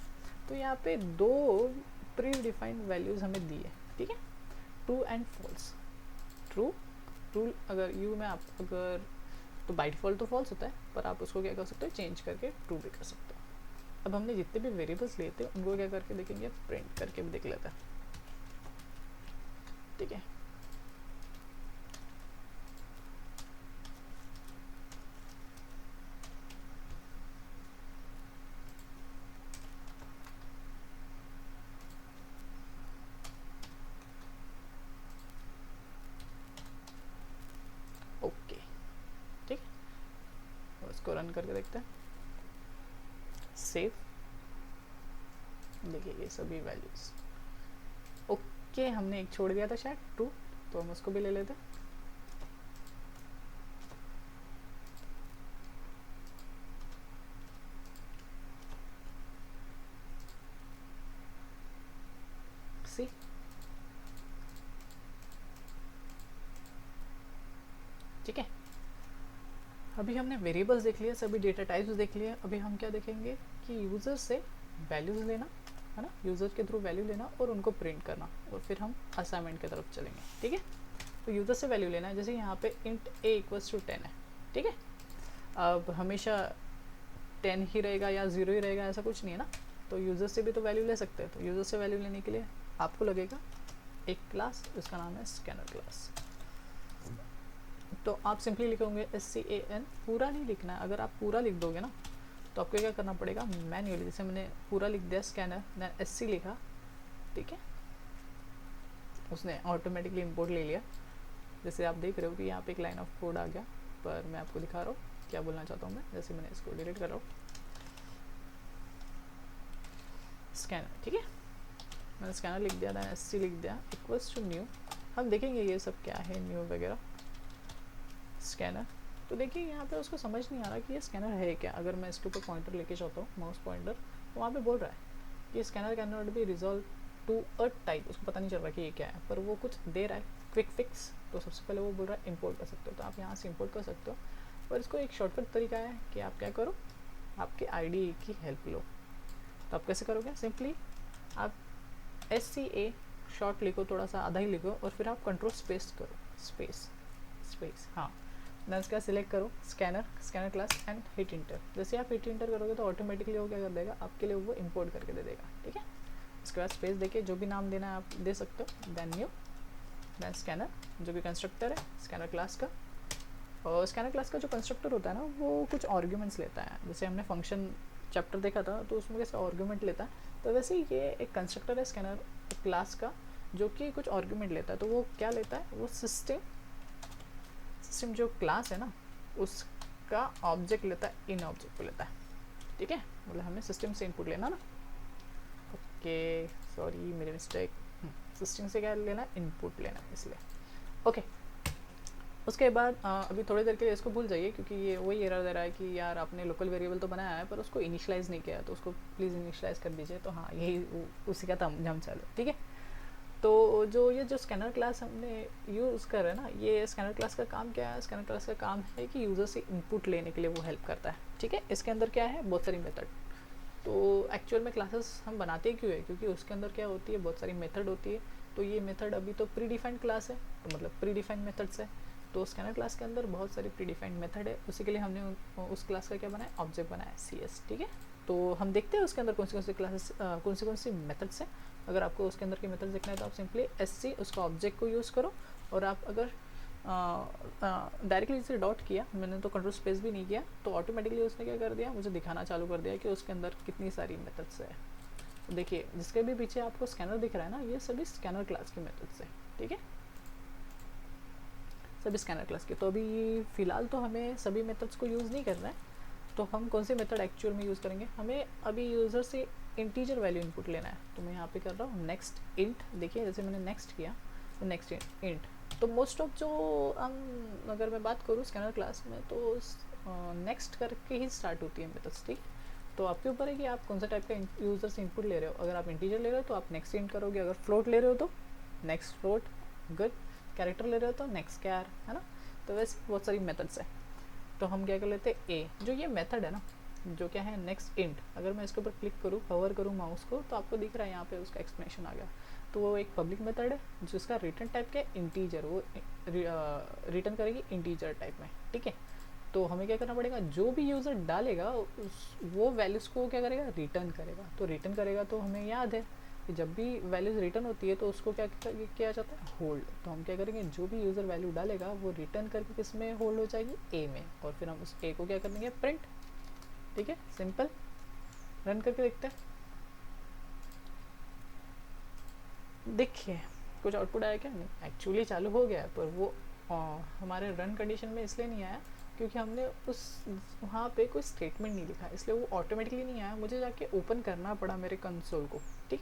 तो यहाँ पे 2 प्री डिफाइंड वैल्यूज हमें दी है, ठीक है, ट्रू एंड फॉल्स। ट्रू अगर यू में आप अगर, तो बाय डिफ़ॉल्ट तो फॉल्स होता है, पर आप उसको क्या कर सकते हो, चेंज करके ट्रू भी कर सकते हो। अब हमने जितने भी वेरिएबल्स लिए थे उनको क्या करके देखेंगे, प्रिंट करके भी देख लेते हैं, ठीक है। ओके, ठीक है, उसको रन करके देखते हैं, सेव, देखिए ये सभी वैल्यूज ओके। हमने एक छोड़ दिया था शायद 2, तो हम उसको भी ले लेते हैं, सी, ठीक है। अभी हमने वेरिएबल्स देख लिया, सभी डेटा टाइप्स देख लिए। अभी हम क्या देखेंगे कि यूज़र से वैल्यूज़ लेना है ना, यूज़र के थ्रू वैल्यू लेना और उनको प्रिंट करना, और फिर हम असाइनमेंट की तरफ चलेंगे। ठीक है, तो यूज़र से वैल्यू लेना है, जैसे यहाँ पे इंट a इक्वल्स टू 10 है। ठीक है, अब हमेशा 10 ही रहेगा या 0 ही रहेगा ऐसा कुछ नहीं है ना, तो यूज़र से भी तो वैल्यू ले सकते हैं। तो यूज़र से वैल्यू लेने के लिए आपको लगेगा एक क्लास, उसका नाम है स्कैनर क्लास। तो आप सिंपली लिखोगे SCAN, पूरा नहीं लिखना है। अगर आप पूरा लिख दोगे ना तो आपको क्या करना पड़ेगा, मैन्युअली, जैसे मैंने पूरा लिख दिया स्कैनर, मैंने SC लिखा, ठीक है, उसने ऑटोमेटिकली इंपोर्ट ले लिया। जैसे आप देख रहे हो कि यहाँ पे एक लाइन ऑफ कोड आ गया, पर मैं आपको दिखा रहा हूँ क्या बोलना चाहता हूँ मैं। जैसे मैंने इसको डिलीट कर रहा हूँ, स्कैनर, ठीक है, मैंने स्कैनर लिख दिया, मैंने SC लिख दिया, इक्वल्स टू न्यू। हम देखेंगे ये सब क्या है, न्यू वगैरह, स्कैनर। तो देखिए यहाँ पे उसको समझ नहीं आ रहा कि ये स्कैनर है क्या। अगर मैं इसके ऊपर पॉइंटर लेके जाता हूँ, माउस पॉइंटर, तो वहाँ पे बोल रहा है कि scanner can not be resolve to a type. उसको पता नहीं चल रहा कि ये क्या है, पर वो कुछ दे रहा है, क्विक फिक्स। तो सबसे पहले वो बोल रहा है इंपोर्ट कर सकते हो, तो आप यहाँ से इंपोर्ट कर सकते हो। और इसको एक शॉर्टकट तरीका है कि आप क्या करो, आपके IDE की हेल्प लो। तो आप कैसे करोगे, सिंपली आप SCA शॉर्ट लिखो, थोड़ा सा आधा ही लिखो, और फिर आप कंट्रोल स्पेस करो, स्पेस स्पेस, हाँ, देन उसका सिलेक्ट करो scanner class and hit inter. जैसे आप हिट इंटर करोगे तो ऑटोमेटिकली वो क्या कर देगा, आपके लिए वो इंपोर्ट करके दे देगा। ठीक है, उसके बाद स्पेस देके जो भी नाम देना है आप दे सकते हो, देन न्यू, देन स्कैनर, जो भी कंस्ट्रक्टर है स्कैनर क्लास का। और स्कैनर क्लास का जो कंस्ट्रक्टर होता है ना, वो कुछ आर्ग्यूमेंट्स लेता है। जैसे हमने फंक्शन चैप्टर देखा था, तो उसमें कैसे आर्ग्यूमेंट लेता है, तो वैसे ही ये एक कंस्ट्रक्टर है स्कैनर क्लास का, जो कि कुछ आर्ग्यूमेंट लेता है। तो वो क्या लेता है, वो सिस्टम जो क्लास है ना, उसका ऑब्जेक्ट लेता है, इन ऑब्जेक्ट को लेता है। ठीक है, मतलब हमें सिस्टम से इनपुट लेना ना। ओके, सॉरी मेरी मिस्टेक, सिस्टम से क्या लेना है, इनपुट लेना है, इसलिए। ओके, उसके बाद अभी थोड़ी देर के लिए इसको भूल जाइए, क्योंकि ये वही एरर दे रहा है कि यार आपने लोकल वेरिएबल तो बनाया है पर उसको इनिशियलाइज़ नहीं किया, तो उसको प्लीज़ इनिशियलाइज़ कर दीजिए। तो हाँ, यही उसी का हम चलो, ठीक है। तो जो स्कैनर क्लास हमने यूज़ कर रहे हैं ना, ये स्कैनर क्लास का काम क्या है, स्कैनर क्लास का काम है कि यूज़र से इनपुट लेने के लिए वो हेल्प करता है। ठीक है, इसके अंदर क्या है, बहुत सारी मेथड। तो एक्चुअल में क्लासेस हम बनाते क्यों है, क्योंकि उसके अंदर क्या होती है, बहुत सारी मेथड होती है। तो ये मेथड अभी तो प्री डिफाइंड क्लास है, तो मतलब प्री डिफाइंड मेथड्स है। तो स्कैनर क्लास के अंदर बहुत सारी प्री डिफाइंड मेथड है, उसी के लिए हमने उस क्लास का क्या बनाया, ऑब्जेक्ट बनाया, CS। ठीक है, तो हम देखते हैं उसके अंदर कौन सी क्लासेस, कौन सी मेथड्स हैं। अगर आपको उसके अंदर के मेथड्स देखना है तो आप सिंपली SC उसका ऑब्जेक्ट को यूज़ करो। और आप अगर डायरेक्टली इसे डॉट किया, मैंने तो कंट्रोल स्पेस भी नहीं किया, तो ऑटोमेटिकली उसने क्या कर दिया, मुझे दिखाना चालू कर दिया कि उसके अंदर कितनी सारी मेथड्स है। तो देखिए, जिसके भी पीछे आपको स्कैनर दिख रहा है ना, ये सभी स्कैनर क्लास की मेथड्स है। ठीक है, सभी स्कैनर क्लास के। तो अभी फ़िलहाल तो हमें सभी मेथड्स को यूज़ नहीं करना है। तो हम कौन सी मेथड एक्चुअल में यूज़ करेंगे, हमें अभी यूज़र से इंटीजर वैल्यू इनपुट लेना है। तो मैं यहाँ पे कर रहा हूँ नेक्स्ट इंट। देखिए, जैसे मैंने नेक्स्ट किया तो नेक्स्ट इंट। तो मोस्ट ऑफ जो हम, अगर मैं बात करूँ स्कैनर क्लास में, तो नेक्स्ट करके ही स्टार्ट होती है मेथड्स। ठीक, तो आपके ऊपर है कि आप कौन सा टाइप का यूज़र से इनपुट ले रहे हो। अगर आप इंटीजर ले रहे हो तो आप नेक्स्ट इंट करोगे, अगर फ्लोट ले रहे हो तो नेक्स्ट फ्लोट, गुड, कैरेक्टर ले रहे हो तो नेक्स्ट कैर, है ना। तो वैसे बहुत सारी मेथड्स है। तो हम क्या कर लेते हैं, ए जो ये मेथड है ना, जो क्या है, नेक्स्ट इंट। अगर मैं इसके ऊपर क्लिक करूँ, हवर करूँ माउस को, तो आपको दिख रहा है यहाँ पे उसका एक्सप्लेनेशन आ गया। तो वो एक पब्लिक मेथड है जिसका रिटर्न टाइप का इंटीजर, वो रिटर्न करेगी इंटीजर टाइप में। ठीक है, तो हमें क्या करना पड़ेगा, जो भी यूज़र डालेगा वो वैल्यूज़ को क्या करेगा, रिटर्न करेगा। तो रिटर्न करेगा तो हमें याद है कि जब भी वैल्यूज़ रिटर्न होती है तो उसको क्या किया जाता है, होल्ड। तो हम क्या करेंगे, जो भी यूज़र वैल्यू डालेगा वो रिटर्न करके किस में होल्ड हो जाएगी, ए में। और फिर हम उस ए को क्या कर देंगे, प्रिंट। ठीक है, सिंपल। रन करके देखते हैं, देखिए कुछ आउटपुट आया क्या, नहीं, एक्चुअली चालू हो गया है, पर वो हमारे रन कंडीशन में इसलिए नहीं आया क्योंकि हमने उस वहाँ पे कोई स्टेटमेंट नहीं लिखा, इसलिए वो ऑटोमेटिकली नहीं आया। मुझे जाके ओपन करना पड़ा मेरे कंसोल को। ठीक,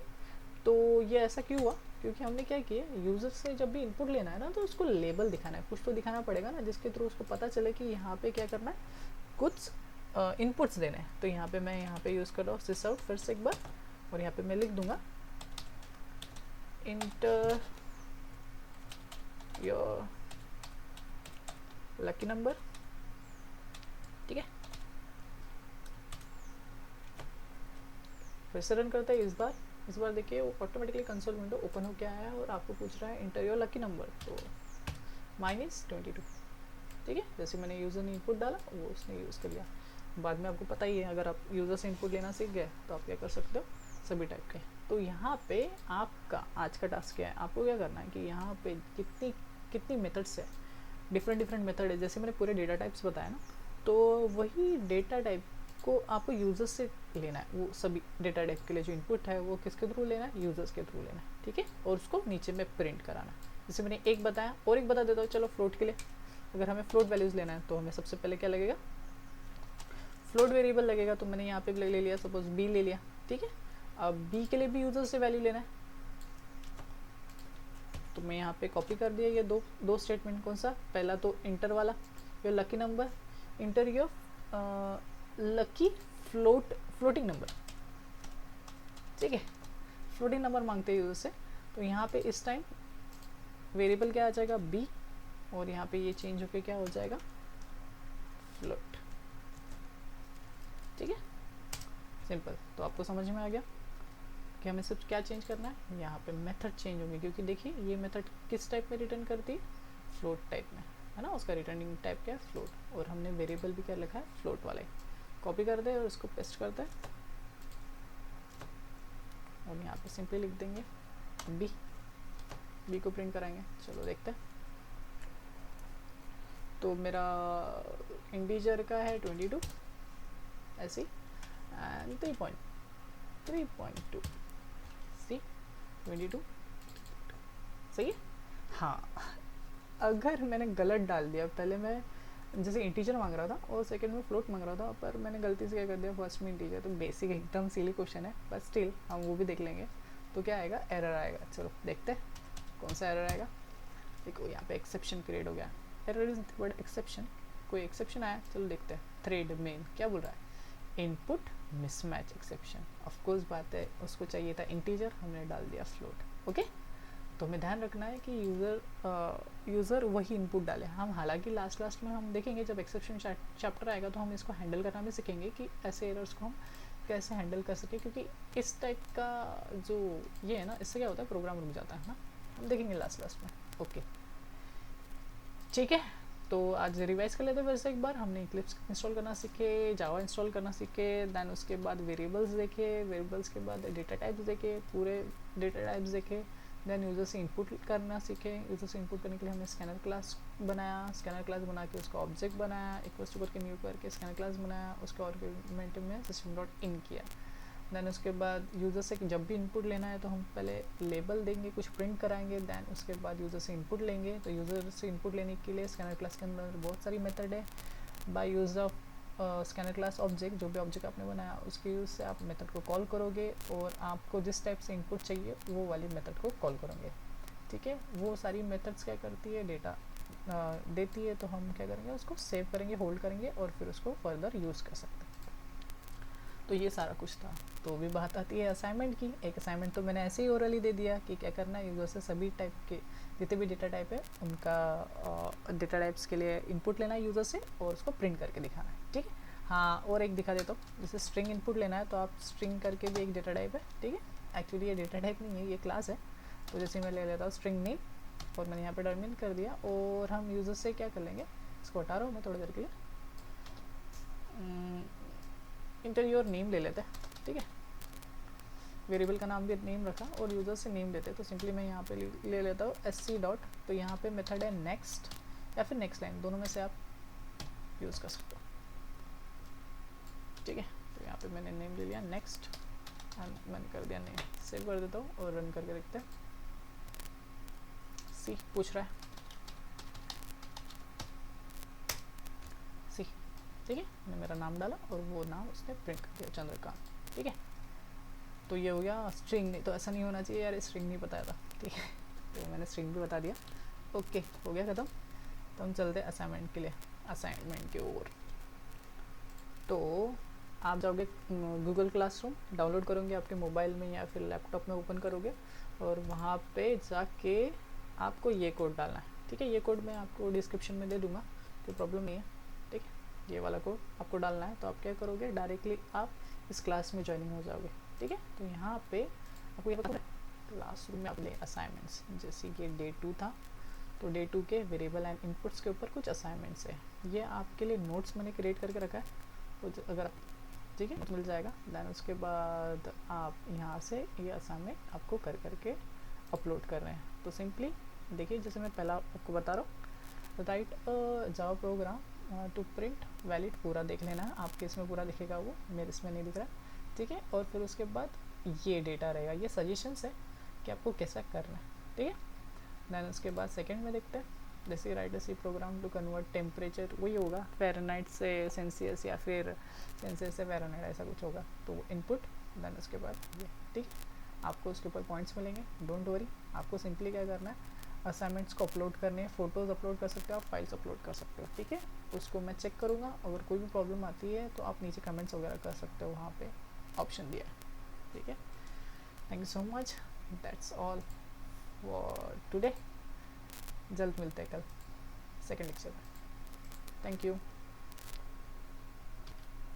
तो ये ऐसा क्यों हुआ, क्योंकि हमने क्या किया, यूज़र से जब भी इनपुट लेना है ना, तो उसको लेबल दिखाना है, कुछ तो दिखाना पड़ेगा ना, जिसके थ्रू उसको पता चले कि यहाँ पे क्या करना है, कुछ इनपुट्स देने हैं। तो यहाँ पे मैं यहाँ पे यूज़ कर रहा हूँ सिस आउट फिर से एक बार, और यहाँ पे मैं लिख दूंगा इंटर योर लकी नंबर। ठीक है, फिर से रन करता है इस बार, इस बार देखिए वो ऑटोमेटिकली कंसोल विंडो ओपन हो के आया है और आपको पूछ रहा है इंटर योर लकी नंबर, तो -22। ठीक है, जैसे मैंने यूज़र ने इनपुट डाला वो उसने यूज़ कर लिया। बाद में आपको पता ही है, अगर आप यूज़र से इनपुट लेना सीख गए तो आप क्या कर सकते हो, सभी टाइप के। तो यहाँ पे आपका आज का टास्क क्या है, आपको क्या करना है कि यहाँ पे कितनी कितनी मेथड्स है, डिफरेंट मेथड है। जैसे मैंने पूरे डेटा टाइप्स बताया ना, तो वही डेटा टाइप को आपको यूज़र्स से लेना है। वो सभी डेटा टाइप के लिए जो इनपुट है वो किसके थ्रू लेना है, यूज़र्स के थ्रू लेना है। ठीक है, और उसको नीचे में प्रिंट कराना है। जैसे मैंने एक बताया और एक बता देता हूँ, चलो फ्लोट के लिए। अगर हमें फ्लोट वैल्यूज़ लेना है तो हमें सबसे पहले क्या लगेगा, फ्लोट वेरिएबल लगेगा। तो मैंने यहाँ पे ले लिया, सपोज बी ले लिया। ठीक है, अब बी के लिए भी यूज़र से वैल्यू लेना है, तो मैं यहाँ पे कॉपी कर दिया ये दो स्टेटमेंट। कौन सा, पहला तो इंटर वाला, your lucky number, inter your lucky floating number. ठीक है, फ्लोटिंग नंबर मांगते हैं यूज़र से। तो यहाँ पे इस टाइम वेरिएबल क्या आ जाएगा, बी, और यहाँ पे ये चेंज होके क्या हो जाएगा, फ्लोट। ठीक है, सिंपल। तो आपको समझ में आ गया कि हमें सिर्फ क्या चेंज करना है, यहाँ पे मेथड चेंज होंगे, क्योंकि देखिए ये मेथड किस टाइप में रिटर्न करती है, फ्लोट टाइप में, है ना। उसका रिटर्निंग टाइप क्या है, फ्लोट, और हमने वेरिएबल भी क्या लिखा है, फ्लोट वाला। कॉपी करते हैं और इसको पेस्ट करते हैं और यहाँ पे सिंपली लिख देंगे बी को प्रिंट कराएंगे। चलो देखते हैं। तो मेरा इंटीजर का है 22 ऐसे, एंड 3.2 सी 22 सही है। हाँ, अगर मैंने गलत डाल दिया, पहले मैं जैसे इंटीजर मांग रहा था और सेकंड में फ्लोट मांग रहा था, पर मैंने गलती से क्या कर दिया, फर्स्ट में इंटीजर। तो बेसिक एकदम सिली क्वेश्चन है, बट स्टिल हम वो भी देख लेंगे। तो क्या आएगा, एरर आएगा। चलो देखते हैं कौन सा एरर आएगा। देखो यहाँ पे एक्सेप्शन क्रिएट हो गया, एरर इज वर्ड एक्सेप्शन, कोई एक्सेप्शन आया। चलो देखते हैं। थ्रेड मेन क्या बोल रहा है, इनपुट मिसमैच एक्सेप्शन। ऑफकोर्स बात है, उसको चाहिए था इंटीजर, हमने डाल दिया फ्लोट। ओके, तो हमें ध्यान रखना है कि यूज़र वही इनपुट डाले। हम हालांकि लास्ट में हम देखेंगे, जब एक्सेप्शन चैप्टर आएगा तो हम इसको हैंडल करना भी सीखेंगे कि ऐसे एरर्स को हम कैसे हैंडल कर सके, क्योंकि इस टाइप का जो ये है ना, इससे क्या होता है, प्रोग्राम रुक जाता है ना। हम देखेंगे लास्ट में। ओके ठीक है, तो आज रिवाइज कर लेते हैं। वैसे एक बार हमने इक्लिप्स इंस्टॉल करना सीखे, जावा इंस्टॉल करना सीखे, देन उसके बाद वेरिएबल्स देखे, वेरिएबल्स के बाद डेटा टाइप्स देखे, पूरे डेटा टाइप्स देखे, देन यूज़र से इनपुट करना सीखे। यूज़र से इनपुट करने के लिए हमने स्कैनर क्लास बनाया, स्कैनर क्लास बना के उसका ऑब्जेक्ट बनाया, इक्वल्स टू करके न्यू करके स्कैनर क्लास बनाया, उसके आर्गुमेंट में सिस्टम डॉट इन किया। देन उसके बाद यूज़र से जब भी इनपुट लेना है तो हम पहले लेबल देंगे, कुछ प्रिंट कराएंगे, देन उसके बाद यूज़र से इनपुट लेंगे। तो यूज़र से इनपुट लेने के लिए स्कैनर क्लास के अंदर बहुत सारी मेथड है। By use of scanner class object, जो भी ऑब्जेक्ट आपने बनाया उसके यूज़ से आप मेथड को कॉल करोगे, और आपको जिस टाइप से इनपुट चाहिए वो वाली मेथड को कॉल करोगे। ठीक है, वो सारी मेथड्स क्या करती है, डेटा देती है, तो हम क्या करेंगे, उसको सेव करेंगे, होल्ड करेंगे, और फिर उसको फर्दर यूज़ कर सकते हैं। तो ये सारा कुछ था। तो भी बात आती है असाइनमेंट की। एक असाइनमेंट तो मैंने ऐसे ही ओरली दे दिया कि क्या करना है, यूज़र से सभी टाइप के जितने भी डेटा टाइप है उनका डेटा टाइप्स के लिए इनपुट लेना है यूज़र से, और उसको प्रिंट करके दिखाना है। ठीक है, हाँ, और एक दिखा देता हूँ। जैसे स्ट्रिंग इनपुट लेना है तो आप स्ट्रिंग करके भी एक डेटा टाइप है। ठीक है, एक्चुअली ये डेटा टाइप नहीं है, ये क्लास है। तो जैसे मैं ले लेता हूँ स्ट्रिंग नेम, और मैंने यहाँ पे टर्मिनेट कर दिया, और हम यूज़र से क्या कर लेंगे, इसको हटा रहा हूँ मैं थोड़ी देर के लिए, इंटर योर नेम ले लेते हैं। ठीक है, वेरिएबल का नाम भी नेम रखा और यूज़र से नेम देते हैं। तो सिंपली मैं यहाँ पे ले लेता हूँ sc डॉट, तो यहाँ पे मेथड है नेक्स्ट या फिर नेक्स्ट लाइन, दोनों में से आप यूज़ कर सकते हो। ठीक है, तो यहाँ पे मैंने नेम ले लिया नेक्स्ट, एंड मैंने कर दिया नेम। सेव कर देता हूँ और रन करके देखते हैं। सी पूछ रहा है, सी। ठीक है, मैंने मेरा नाम डाला और वो नाम उसने प्रिंट कर दिया, चंद्रकांत। ठीक है, तो ये हो गया स्ट्रिंग। नहीं तो ऐसा नहीं होना चाहिए यार, स्ट्रिंग नहीं बताया था। ठीक है, तो मैंने स्ट्रिंग भी बता दिया। ओके, हो गया ख़त्म। तो हम चलते हैं असाइनमेंट के लिए, असाइनमेंट की ओर। तो आप जाओगे गूगल क्लासरूम, डाउनलोड करोगे आपके मोबाइल में या फिर लैपटॉप में, ओपन करोगे, और वहाँ पे जाके आपको ये कोड डालना है। ठीक है, ये कोड मैं आपको डिस्क्रिप्शन में दे दूँगा, कोई प्रॉब्लम नहीं है। ठीक है, ये वाला कोड आपको डालना है। तो आप क्या करोगे, डायरेक्टली आप इस क्लास में ज्वाइनिंग हो जाओगे। ठीक है, तो यहाँ पे आपको ये पता है क्लासरूम में आपके असाइनमेंट्स, जैसे कि डे 2 था तो डे 2 के वेरिएबल एंड इनपुट्स के ऊपर कुछ असाइनमेंट्स है। ये आपके लिए नोट्स मैंने क्रिएट करके रखा है, तो अगर ठीक है मिल जाएगा। देन उसके बाद आप यहाँ से ये असाइनमेंट आपको कर करके अपलोड कर रहे हैं। तो सिंपली देखिए, जैसे मैं पहला आपको बता रहा हूँ, write Java program to print valid, पूरा देख लेना है, आपके इसमें पूरा दिखेगा, वो मेरे इसमें नहीं दिख रहा, ठीक है। और फिर उसके बाद ये डेटा रहेगा, ये सजेशंस है कि आपको कैसा करना है, ठीक है। देन उसके बाद सेकंड में देखते हैं, जैसे write C program to convert temperature, वही होगा फ़ारेनहाइट से सेल्सियस या फिर सेल्सियस से फ़ारेनहाइट, ऐसा कुछ होगा, तो इनपुट। देन उसके बाद ये, ठीक, आपको उसके ऊपर पॉइंट्स मिलेंगे, डोंट वरी। आपको सिंपली क्या करना है, असाइनमेंट्स को अपलोड करने हैं, फ़ोटोज़ अपलोड कर सकते हो आप, फाइल्स अपलोड कर सकते हो, ठीक है। उसको मैं चेक करूँगा, अगर कोई भी प्रॉब्लम आती है तो आप नीचे कमेंट्स वगैरह कर सकते हो, वहाँ पे ऑप्शन दिया है, ठीक है। Thank you so much, that's all for today. जल्द मिलते हैं कल सेकेंड लेक्चर में। Thank you.